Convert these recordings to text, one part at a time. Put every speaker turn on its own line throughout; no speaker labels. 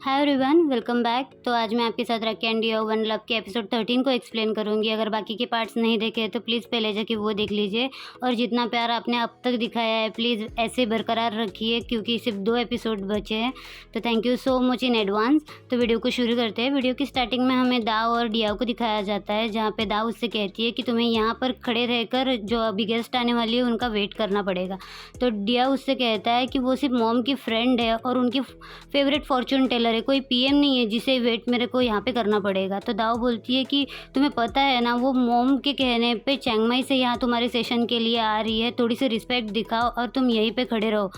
Hi everyone, welcome back. तो आज मैं आपके साथ रॉकी एंड डियो वन लव के एपिसोड 13 को एक्सप्लेन करूंगी। अगर बाकी के पार्ट्स नहीं देखे हैं तो प्लीज़ पहले जाके वो देख लीजिए। और जितना प्यार आपने अब तक दिखाया है प्लीज़ ऐसे बरकरार रखिए, क्योंकि सिर्फ 2 एपिसोड बचे हैं। तो thank you so much in advance. तो वीडियो को शुरू करते हैं। वीडियो की स्टार्टिंग में हमें दाव और डियाओ को दिखाया जाता है, जहाँ पे दाव उससे कहती है कि तुम्हें यहाँ पर खड़े रहकर जो अभी गेस्ट आने वाली है उनका वेट करना पड़ेगा। तो डिया उससे कहता है कि वो सिर्फ मॉम की फ्रेंड है और उनकी फेवरेट फॉर्चून टेलर है, कोई पीएम नहीं है जिसे वेट मेरे को यहाँ पे करना पड़ेगा। तो दाव बोलती है कि तुम्हें पता है ना, वो मॉम के कहने पे चिंगमाई से यहाँ तुम्हारे सेशन के लिए आ रही है, थोड़ी सी रिस्पेक्ट दिखाओ और तुम यहीं पे खड़े रहो,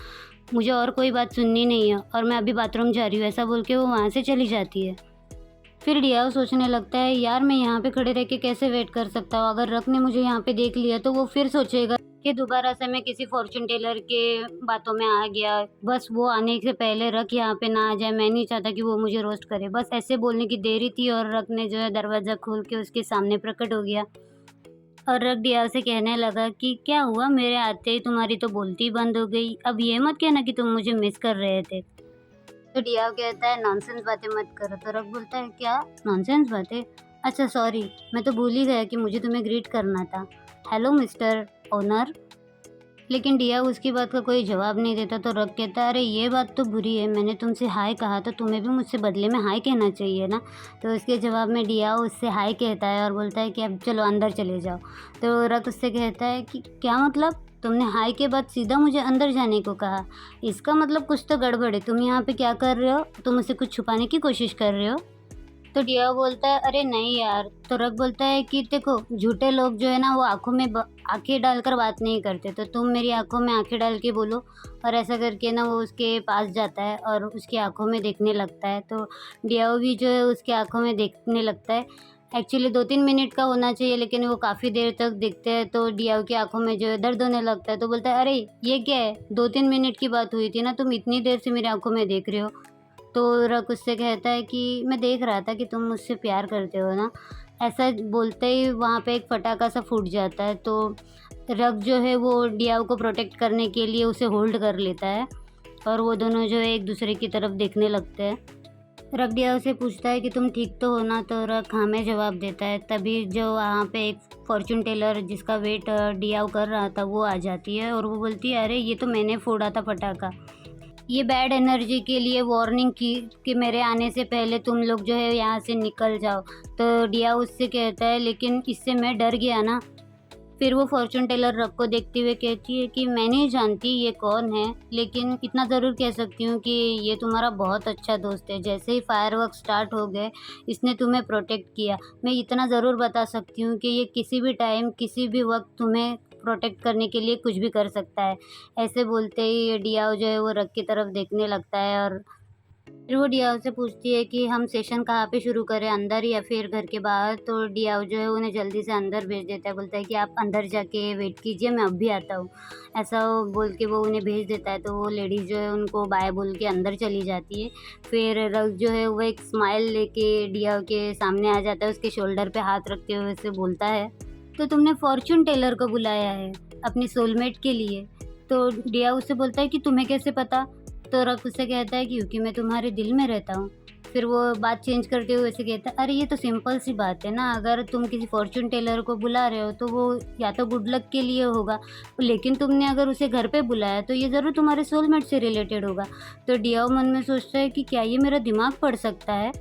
मुझे और कोई बात सुननी नहीं है और मैं अभी बाथरूम जा रही हूँ। ऐसा बोल के वो वहाँ से चली जाती है। फिर डियाओ सोचने लगता है, यार मैं यहाँ पे खड़े रह के कैसे वेट कर सकता हूँ। अगर रक ने मुझे यहाँ पे देख लिया तो वो फिर सोचेगा कि दोबारा से मैं किसी फॉर्चून टेलर के बातों में आ गया। बस वो आने से पहले रक यहाँ पे ना आ जाए, मैं नहीं चाहता कि वो मुझे रोस्ट करे। बस ऐसे बोलने की देरी थी और रक ने जो है दरवाज़ा खोल के उसके सामने प्रकट हो गया। और रक डियाओ से कहने लगा कि क्या हुआ, मेरे आते ही तुम्हारी तो बोलती ही बंद हो गई। अब ये मत कहना कि तुम मुझे मिस कर रहे थे। तो डियाओ कहता है, नॉनसेंस बातें मत करो। तो रक बोलता है, क्या नॉनसेंस बातें? अच्छा सॉरी, मैं तो भूल ही गया कि मुझे तुम्हें ग्रीट करना था। Hello mister owner. लेकिन डिया उसकी बात का कोई जवाब नहीं देता। तो रक कहता है, अरे ये बात तो बुरी है, मैंने तुमसे हाय कहा तो तुम्हें भी मुझसे बदले में हाय कहना चाहिए ना। तो उसके जवाब में डिया उससे हाय कहता है और बोलता है कि अब चलो अंदर चले जाओ। तो रक उससे कहता है कि क्या मतलब, तुमने हाय के बाद सीधा मुझे अंदर जाने को कहा? इसका मतलब कुछ तो गड़बड़ है। तुम यहाँ पे क्या कर रहे हो? तुम मुझसे कुछ छुपाने की कोशिश कर रहे हो? तो डिया बोलता है, अरे नहीं यार। तो रक बोलता है कि देखो, झूठे लोग जो है ना वो आंखों में आंखें डालकर बात नहीं करते, तो तुम मेरी आंखों में आंखें डाल के बोलो। और ऐसा करके ना वो उसके पास जाता है और उसकी आंखों में देखने लगता है। तो डियाओ भी जो है उसकी आंखों में देखने लगता है। एक्चुअली 2-3 मिनट का होना चाहिए, लेकिन वो काफ़ी देर तक देखते हैं। तो डियाओ की आंखों में जो है दर्द होने लगता है। तो बोलता है, अरे ये क्या है, 2-3 मिनट की बात हुई थी ना, तुम इतनी देर से मेरी आंखों में देख रहे हो? तो रक उससे कहता है कि मैं देख रहा था कि तुम मुझसे प्यार करते हो ना। ऐसा बोलते ही वहाँ पे एक फटाका सा फूट जाता है। तो रक जो है वो डियाओ को प्रोटेक्ट करने के लिए उसे होल्ड कर लेता है और वो दोनों जो है एक दूसरे की तरफ देखने लगते हैं। रक डियाओ से पूछता है कि तुम ठीक तो हो ना? तो रक हाँ में जवाब देता है। तभी जो वहाँ पे एक फॉर्चून टेलर जिसका वेट डियाओ कर रहा था वो आ जाती है और वो बोलती है, अरे ये तो मैंने फोड़ा था पटाखा। ये बैड एनर्जी के लिए वार्निंग की कि मेरे आने से पहले तुम लोग जो है यहाँ से निकल जाओ। तो डिया उससे कहता है, लेकिन इससे मैं डर गया ना। फिर वो फॉर्चून टेलर रक को देखते हुए कहती है कि मैं नहीं जानती ये कौन है, लेकिन इतना ज़रूर कह सकती हूँ कि ये तुम्हारा बहुत अच्छा दोस्त है। जैसे ही फायरवर्क स्टार्ट हो गए इसने तुम्हें प्रोटेक्ट किया। मैं इतना ज़रूर बता सकती हूँ कि ये किसी भी टाइम किसी भी वक्त तुम्हें प्रोटेक्ट करने के लिए कुछ भी कर सकता है। ऐसे बोलते ही डियाओ जो है वो रक की तरफ देखने लगता है और फिर वो डियाओ से पूछती है कि हम सेशन कहाँ पे शुरू करें, अंदर या फिर घर के बाहर? तो डियाओ जो है उन्हें जल्दी से अंदर भेज देता है, बोलता है कि आप अंदर जाके वेट कीजिए, मैं अब भी आता हूँ। ऐसा वो बोल के वो उन्हें भेज देता है। तो वो लेडीज़ जो है उनको बाय बोल के अंदर चली जाती है। फिर रक जो है वो एक स्माइल लेके डियाओ के सामने आ जाता है, उसके शोल्डर पे हाथ रखते हुए उसे बोलता है, तो तुमने फॉर्चून टेलर को बुलाया है अपनी सोलमेट के लिए? तो डिया उससे बोलता है कि तुम्हें कैसे पता? तो रक उससे कहता है कि क्योंकि मैं तुम्हारे दिल में रहता हूँ। फिर वो बात चेंज करते हुए ऐसे कहता है, अरे ये तो सिंपल सी बात है ना, अगर तुम किसी फॉर्चून टेलर को बुला रहे हो तो वो या तो गुड लक के लिए होगा, लेकिन तुमने अगर उसे घर पे बुलाया तो ये ज़रूर तुम्हारे सोलमेट से रिलेटेड होगा। तो डिया मन में सोचता है कि क्या ये मेरा दिमाग पढ़ सकता है?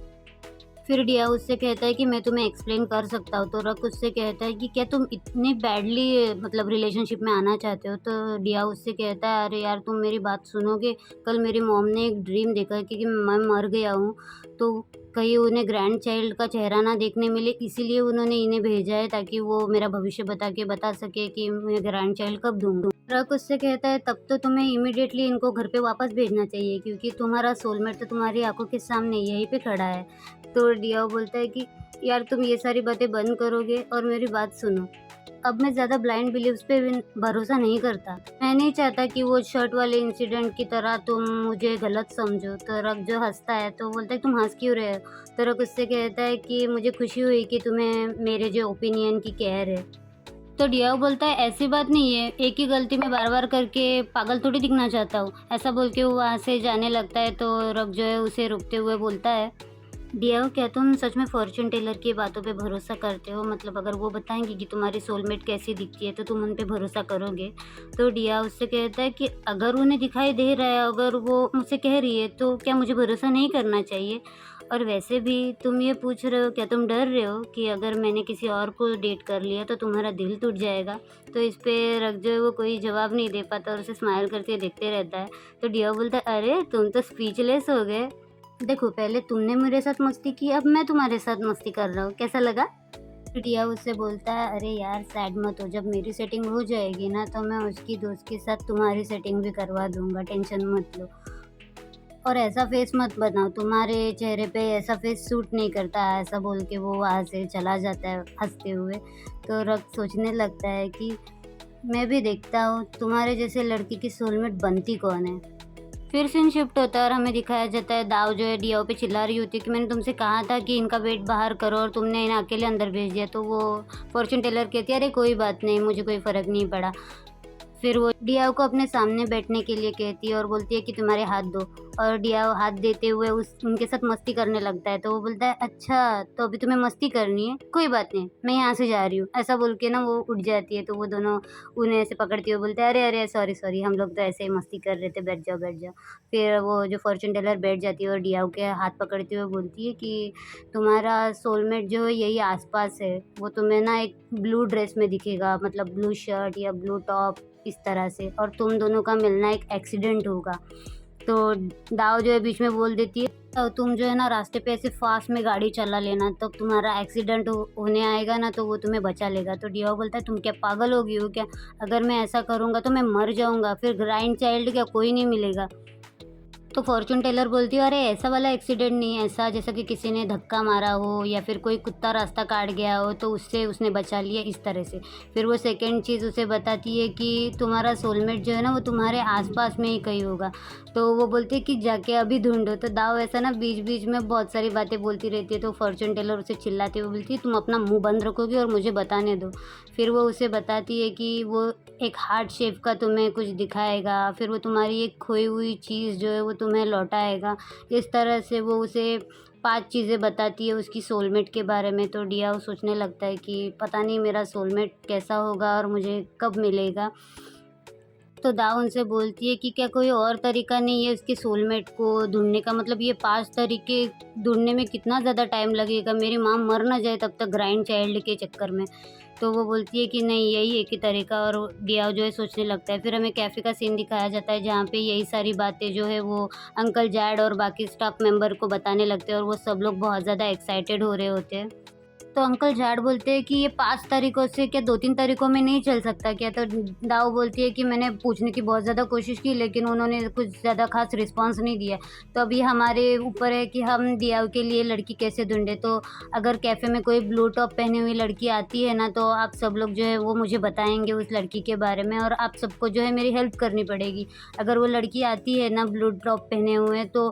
फिर डिया उससे कहता है कि मैं तुम्हें एक्सप्लेन कर सकता हूँ। तो रक उससे कहता है कि क्या तुम इतनी बैडली मतलब रिलेशनशिप में आना चाहते हो? तो डिया उससे कहता है, अरे यार तुम मेरी बात सुनोगे। कल मेरी मॉम ने एक ड्रीम देखा है कि मैं मर गया हूँ, तो कहीं उन्हें ग्रैंड चाइल्ड का चेहरा ना देखने मिले, इसीलिए उन्होंने इन्हें भेजा है ताकि वो मेरा भविष्य बता सके कि मैं ग्रैंड चाइल्ड कब दूँगा। रक उससे कहता है, तब तो तुम्हें इमीडिएटली इनको घर पे वापस भेजना चाहिए, क्योंकि तुम्हारा सोलमेट तो तुम्हारी आंखों के सामने यहीं पे खड़ा है। तो डिया बोलता है कि यार तुम ये सारी बातें बंद करोगे और मेरी बात सुनो। अब मैं ज़्यादा ब्लाइंड बिलीव्स पे भी भरोसा नहीं करता। मैं नहीं चाहता कि वो शर्ट वाले इंसिडेंट की तरह तुम मुझे गलत समझो। तो रक जो हंसता है तो बोलता है, तुम हंस क्यों रहे हो? तो रक उससे कहता है कि मुझे खुशी हुई कि तुम्हें मेरे जो ओपिनियन की केयर है। तो डियाओ बोलता है ऐसी बात नहीं है, एक ही गलती मैं बार बार करके पागल थोड़ी दिखना चाहता हूँ। ऐसा बोल के वो वहाँ से जाने लगता है तो रक जो है उसे रुकते हुए बोलता है, डियाओ क्या तुम सच में फॉर्च्यून टेलर की बातों पे भरोसा करते हो? मतलब अगर वो बताएंगी कि तुम्हारी सोलमेट कैसी दिखती है तो तुम उन पे भरोसा करोगे? तो डियाओ उससे कहता है कि अगर उन्हें दिखाई दे रहा है, अगर वो मुझसे कह रही है तो क्या मुझे भरोसा नहीं करना चाहिए? और वैसे भी तुम ये पूछ रहे हो, क्या तुम डर रहे हो कि अगर मैंने किसी और को डेट कर लिया तो तुम्हारा दिल टूट जाएगा? तो इस पे रक जो है वो कोई जवाब नहीं दे पाता और उसे स्माइल करके देखते रहता है। तो डियाओ बोलता है, अरे तुम तो स्पीचलेस हो गए। देखो पहले तुमने मेरे साथ मस्ती की, अब मैं तुम्हारे साथ मस्ती कर रहा हूँ, कैसा लगा? रिया उससे बोलता है, अरे यार सैड मत हो, जब मेरी सेटिंग हो जाएगी ना तो मैं उसकी दोस्त के साथ तुम्हारी सेटिंग भी करवा दूंगा, टेंशन मत लो। और ऐसा फेस मत बनाओ, तुम्हारे चेहरे पे ऐसा फेस सूट नहीं करता, ऐसा बोल के वो वहाँ से चला जाता है हंसते हुए। तो रक सोचने लगता है कि मैं भी देखता हूँ तुम्हारे जैसे लड़की की सोलमेट बनती कौन है। फिर सीन शिफ्ट होता है और हमें दिखाया जाता है दाव जो है डियाओ पे चिल्ला रही होती है कि मैंने तुमसे कहा था कि इनका वेट बाहर करो और तुमने इन्हें अकेले अंदर भेज दिया। तो वो फॉर्च्यून टेलर कहती है, अरे कोई बात नहीं, मुझे कोई फ़र्क नहीं पड़ा। फिर वो डियाओ को अपने सामने बैठने के लिए कहती है और बोलती है कि तुम्हारे हाथ दो। और डियाओ हाथ देते हुए उस उनके साथ मस्ती करने लगता है। तो वो बोलता है, अच्छा तो अभी तुम्हें मस्ती करनी है, कोई बात नहीं, मैं यहाँ से जा रही हूँ। ऐसा बोल के ना वो उठ जाती है। तो वो दोनों उन्हें ऐसे पकड़ते हुए बोलते हैं, अरे अरे सॉरी सॉरी, हम लोग तो ऐसे ही मस्ती कर रहे थे, बैठ जाओ बैठ जाओ। फिर वो जो फॉर्च्यून टेलर बैठ जाती है और डियाओ के हाथ पकड़ते हुए बोलती है कि तुम्हारा सोलमेट जो है यही आसपास है, वो तुम्हें ना एक ब्लू ड्रेस में दिखेगा, मतलब ब्लू शर्ट या ब्लू टॉप इस तरह से, और तुम दोनों का मिलना एक एक्सीडेंट होगा। तो दाव जो है बीच में बोल देती है, तुम जो है ना रास्ते पे ऐसे फास्ट में गाड़ी चला लेना, तो तुम्हारा एक्सीडेंट होने आएगा ना तो वो तुम्हें बचा लेगा। तो डियाओ बोलता है, तुम क्या पागल हो गई हो क्या? अगर मैं ऐसा करूँगा तो मैं मर जाऊँगा, फिर ग्राइंड चाइल्ड क्या कोई नहीं मिलेगा। तो फॉर्च्यून टेलर बोलती है, अरे ऐसा वाला एक्सीडेंट नहीं है, ऐसा जैसा कि किसी ने धक्का मारा हो या फिर कोई कुत्ता रास्ता काट गया हो तो उससे उसने बचा लिया, इस तरह से। फिर वो सेकंड चीज़ उसे बताती है कि तुम्हारा सोलमेट जो है ना वो तुम्हारे आसपास में ही कहीं होगा। तो वो बोलती है कि जाके अभी ढूंढो। तो दाव ऐसा ना बीच बीच में बहुत सारी बातें बोलती रहती है। तो फॉर्च्यून टेलर उसे चिल्लाते हुए बोलती है, तुम अपना मुंह बंद रखोगे और मुझे बताने दो। फिर वो उसे बताती है कि वो एक हार्ट शेप का तुम्हें कुछ दिखाएगा, फिर वो तुम्हारी एक खोई हुई चीज़ जो है वो तुम्हें लौटाएगा। इस तरह से वो उसे 5 चीज़ें बताती है उसकी सोलमेट के बारे में। तो डियाओ सोचने लगता है कि पता नहीं मेरा सोलमेट कैसा होगा और मुझे कब मिलेगा। तो दाव उनसे बोलती है कि क्या कोई और तरीका नहीं है उसके सोलमेट को ढूँढने का? मतलब ये 5 तरीके ढूँढने में कितना ज़्यादा टाइम लगेगा, मेरी माँ मर ना जाए तब तक ग्राइंड चाइल्ड के चक्कर में। तो वो बोलती है कि नहीं, यही एक ही तरीका। और डियाओ जो है सोचने लगता है। फिर हमें कैफ़े का सीन दिखाया जाता है जहाँ पे यही सारी बातें जो है वो अंकल जैड और बाकी स्टाफ मेंबर को बताने लगते हैं और वो सब लोग बहुत ज़्यादा एक्साइटेड हो रहे होते हैं। तो अंकल झाड़ बोलते हैं कि ये 5 तरीकों से क्या 2-3 तरीकों में नहीं चल सकता क्या? तो दाऊ बोलती है कि मैंने पूछने की बहुत ज़्यादा कोशिश की लेकिन उन्होंने कुछ ज़्यादा ख़ास रिस्पॉन्स नहीं दिया। तो अभी हमारे ऊपर है कि हम दियाव के लिए लड़की कैसे ढूँढें। तो अगर कैफ़े में कोई ब्लू टॉप पहनी हुई लड़की आती है ना तो आप सब लोग जो है वो मुझे बताएँगे उस लड़की के बारे में और आप सबको जो है मेरी हेल्प करनी पड़ेगी। अगर वो लड़की आती है ना ब्लू टॉप पहने हुए तो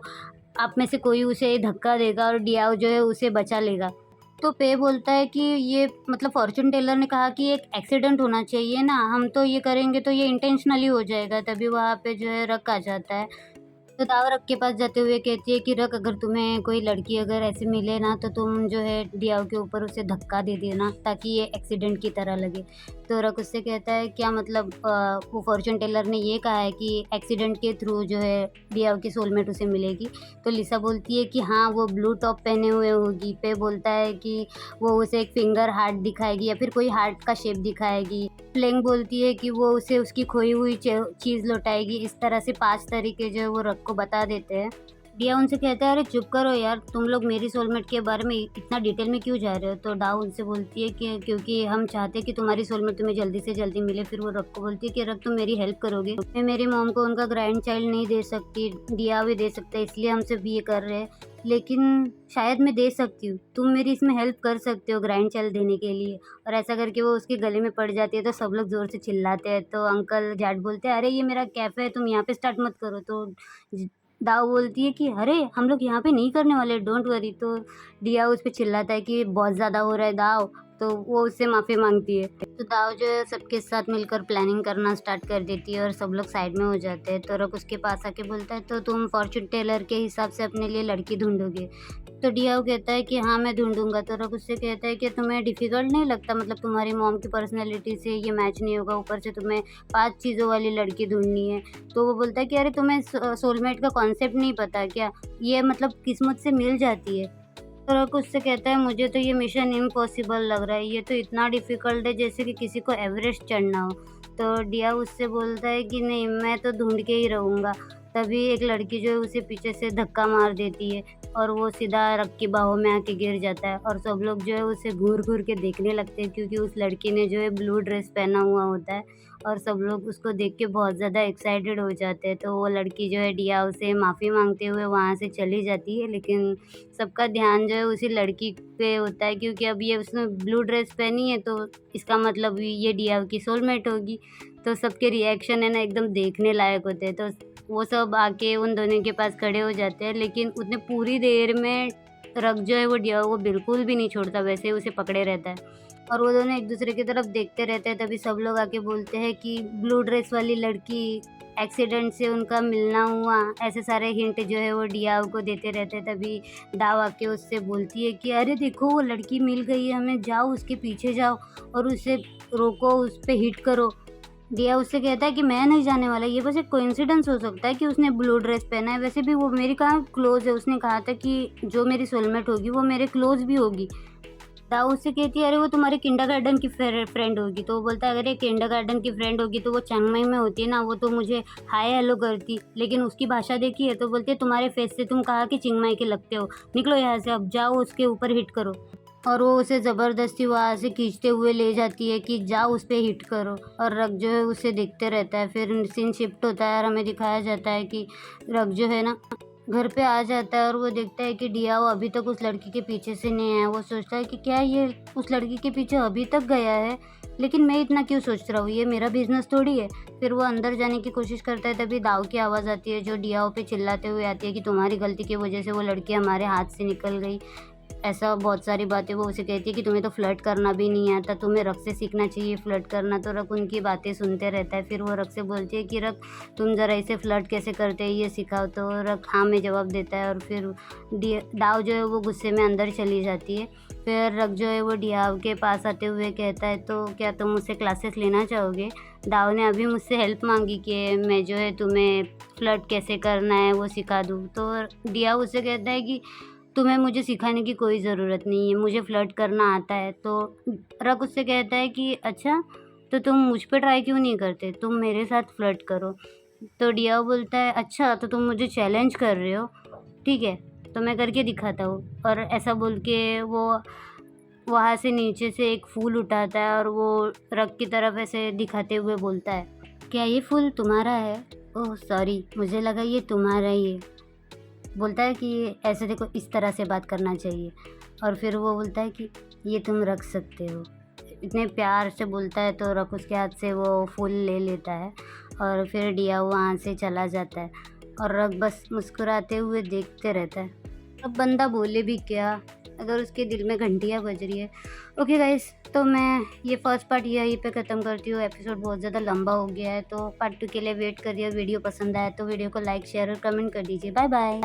आप में से कोई उसे धक्का देगा और डियाव जो है उसे बचा लेगा। तो पे बोलता है कि ये मतलब फॉर्च्यून टेलर ने कहा कि एक एक्सीडेंट होना चाहिए ना, हम तो ये करेंगे तो ये इंटेंशनली हो जाएगा। तभी वहाँ पे जो है रक आ जाता है। तो दाव रक के पास जाते हुए कहती है कि रक, अगर तुम्हें कोई लड़की अगर ऐसे मिले ना तो तुम जो है डियाव के ऊपर उसे धक्का दे देना ताकि ये एक्सीडेंट की तरह लगे। तो रक उससे कहता है क्या मतलब वो फॉर्च्यून टेलर ने ये कहा है कि एक्सीडेंट के थ्रू जो है डियाव की सोलमेट उसे मिलेगी। तो लिसा बोलती है कि हाँ वो ब्लू टॉप पहने हुए होगी। पे बोलता है कि वो उसे एक फिंगर हार्ट दिखाएगी या फिर कोई हार्ट का शेप दिखाएगी। फ्लेंग बोलती है कि वो उसे उसकी खोई हुई चीज़ लौटाएगी। इस तरह से 5 तरीके जो है वो रक को बता देते हैं। डिया उनसे कहता है, अरे चुप करो यार, तुम लोग मेरी सोलमेट के बारे में इतना डिटेल में क्यों जा रहे हो? तो डाव उनसे बोलती है कि क्योंकि हम चाहते हैं कि तुम्हारी सोलमेट तुम्हें जल्दी से जल्दी मिले। फिर वो रक को बोलती है कि रक तुम मेरी हेल्प करोगे, मैं मेरी मॉम को उनका ग्रैंड चाइल्ड नहीं दे सकती, डिया भी दे सकता है, इसलिए हम सिर्फ ये कर रहे हैं, लेकिन शायद मैं दे सकती हूँ, तुम मेरी इसमें हेल्प कर सकते हो ग्रैंड चाइल्ड देने के लिए। और ऐसा करके वो उसके गले में पड़ जाती है तो सब लोग ज़ोर से चिल्लाते हैं। तो अंकल जैड बोलते हैं, अरे ये मेरा कैफ़े है, तुम यहाँ पे स्टार्ट मत करो। तो दाव बोलती है कि अरे हम लोग यहाँ पे नहीं करने वाले, डोंट वरी। तो डिया उस पे चिल्लाता है कि बहुत ज़्यादा हो रहा है दाव, तो वो उससे माफ़ी मांगती है। तो दाव जो है सबके साथ मिलकर प्लानिंग करना स्टार्ट कर देती है और सब लोग साइड में हो जाते हैं। तो रक उसके पास आके बोलता है, तो तुम फॉर्चून टेलर के हिसाब से अपने लिए लड़की ढूंढोगे? तो डियाओ कहता है कि हाँ मैं ढूंढूंगा। तो रक उससे कहता है कि तुम्हें डिफ़िकल्ट नहीं लगता, मतलब तुम्हारी मॉम की पर्सनैलिटी से ये मैच नहीं होगा, ऊपर से तुम्हें 5 चीज़ों वाली लड़की ढूंढनी है। तो वो बोलता है कि अरे तुम्हें सोलमेट का कॉन्सेप्ट नहीं पता क्या? ये मतलब किस्मत से मिल जाती है। तो रक उससे कहता है, मुझे तो ये मिशन इम्पॉसिबल लग रहा है, ये तो इतना डिफ़िकल्ट है जैसे कि किसी को एवरेस्ट चढ़ना हो। तो डिया उससे बोलता है कि नहीं, मैं तो ढूँढ के ही रहूँगा। तभी एक लड़की जो है उसे पीछे से धक्का मार देती है और वो सीधा रक की बाहों में आके गिर जाता है और सब लोग जो है उसे घूर-घूर के देखने लगते हैं, क्योंकि उस लड़की ने जो है ब्लू ड्रेस पहना हुआ होता है और सब लोग उसको देख के बहुत ज़्यादा एक्साइटेड हो जाते हैं। तो वो लड़की जो है डिया से माफ़ी माँगते हुए वहाँ से चली जाती है, लेकिन सबका ध्यान जो है उसी लड़की पे होता है, क्योंकि अब ये उसने ब्लू ड्रेस पहनी है तो इसका मतलब ये डिया की सोलमेट होगी। तो सबके रिएक्शन है ना एकदम देखने लायक होते हैं। तो वो सब आके उन दोनों के पास खड़े हो जाते हैं, लेकिन उतने पूरी देर में रक जो है वो डिया को बिल्कुल भी नहीं छोड़ता, वैसे ही उसे पकड़े रहता है और वो दोनों एक दूसरे की तरफ देखते रहते हैं। तभी सब लोग आके बोलते हैं कि ब्लू ड्रेस वाली लड़की एक्सीडेंट से उनका मिलना हुआ, ऐसे सारे हिंट जो है वो डियाओ को देते रहते हैं। तभी दाव आके उससे बोलती है कि अरे देखो वो लड़की मिल गई है हमें, जाओ उसके पीछे जाओ और उसे रोको, उस पे हिट करो। दिया उससे कहता है कि मैं नहीं जाने वाला, ये बस एक कोइंसिडेंस हो सकता है कि उसने ब्लू ड्रेस पहना है, वैसे भी वो मेरी कहाँ क्लोज़ है, उसने कहा था कि जो मेरी सोलमेट होगी वो मेरे क्लोज़ भी होगी। दाऊ उससे कहती है, अरे वो तुम्हारे किंडरगार्टन की फ्रेंड होगी। तो वो बोलता है, अरे किंडरगार्टन की फ्रेंड होगी तो वो चिंगमाई में होती है ना, वो तो मुझे हाय हेलो करती, लेकिन उसकी भाषा देखी है? तो बोलती है, तुम्हारे फेस से तुम कहा कि चिंगमाई के लगते हो, निकलो यहाँ से, अब जाओ उसके ऊपर हिट करो। और वो उसे ज़बरदस्ती वहाँ से खींचते हुए ले जाती है कि जाओ उस पे हिट करो, और रक जो है उसे देखते रहता है। फिर सीन शिफ्ट होता है और हमें दिखाया जाता है कि रक जो है ना घर पे आ जाता है और वो देखता है कि डियाओ अभी तक उस लड़की के पीछे से नहीं आया। वो सोचता है कि क्या ये उस लड़की के पीछे अभी तक गया है, लेकिन मैं इतना क्यों सोच रहा हूँ, ये मेरा बिजनेस थोड़ी है। फिर वो अंदर जाने की कोशिश करता है, तभी दाव की आवाज़ आती है जो डियाओ पे चिल्लाते हुए आती है कि तुम्हारी गलती की वजह से वो लड़की हमारे हाथ से निकल गई। ऐसा बहुत सारी बातें वो उसे कहती है कि तुम्हें तो फ्लर्ट करना भी नहीं आता, तुम्हें रक से सीखना चाहिए फ्लर्ट करना। तो रक उनकी बातें सुनते रहता है। फिर वो रक से बोलती है कि रक, तुम ज़रा इसे फ्लर्ट कैसे करते हैं ये सिखाओ। तो रक हाँ में जवाब देता है और फिर दाव जो है वो गुस्से में अंदर चली जाती है। फिर रक जो है वो डियाव के पास आते हुए कहता है, तो क्या तुम मुझसे क्लासेस लेना चाहोगे? दाव ने अभी मुझसे हेल्प मांगी कि मैं जो है तुम्हें फ्लर्ट कैसे करना है वो सिखा दूँ। तो डियाव उससे कहता है कि तुम्हें मुझे सिखाने की कोई ज़रूरत नहीं है, मुझे फ्लर्ट करना आता है। तो रक उससे कहता है कि अच्छा, तो तुम मुझ पे ट्राई क्यों नहीं करते, तुम मेरे साथ फ्लर्ट करो। तो डिया बोलता है, अच्छा तो तुम मुझे चैलेंज कर रहे हो, ठीक है तो मैं करके दिखाता हूँ। और ऐसा बोल के वो वहाँ से नीचे से एक फूल उठाता है और वो रक की तरफ ऐसे दिखाते हुए बोलता है, क्या ये फूल तुम्हारा है? ओह सॉरी, मुझे लगा ये तुम्हारा ही है। बोलता है कि ऐसे देखो, इस तरह से बात करना चाहिए। और फिर वो बोलता है कि ये तुम रख सकते हो। इतने प्यार से बोलता है तो रक उसके हाथ से वो फूल ले लेता है और फिर डिया वहाँ से चला जाता है और रक बस मुस्कुराते हुए देखते रहता है। अब बंदा बोले भी क्या अगर उसके दिल में घंटियाँ बज रही है। ओके गाइस, तो मैं ये फर्स्ट पार्ट यहीं पे ख़त्म करती हूँ। एपिसोड बहुत ज़्यादा लंबा हो गया है, तो पार्ट 2 के लिए वेट करिए। वीडियो पसंद आया तो वीडियो को लाइक शेयर और कमेंट कर दीजिए। Bye bye.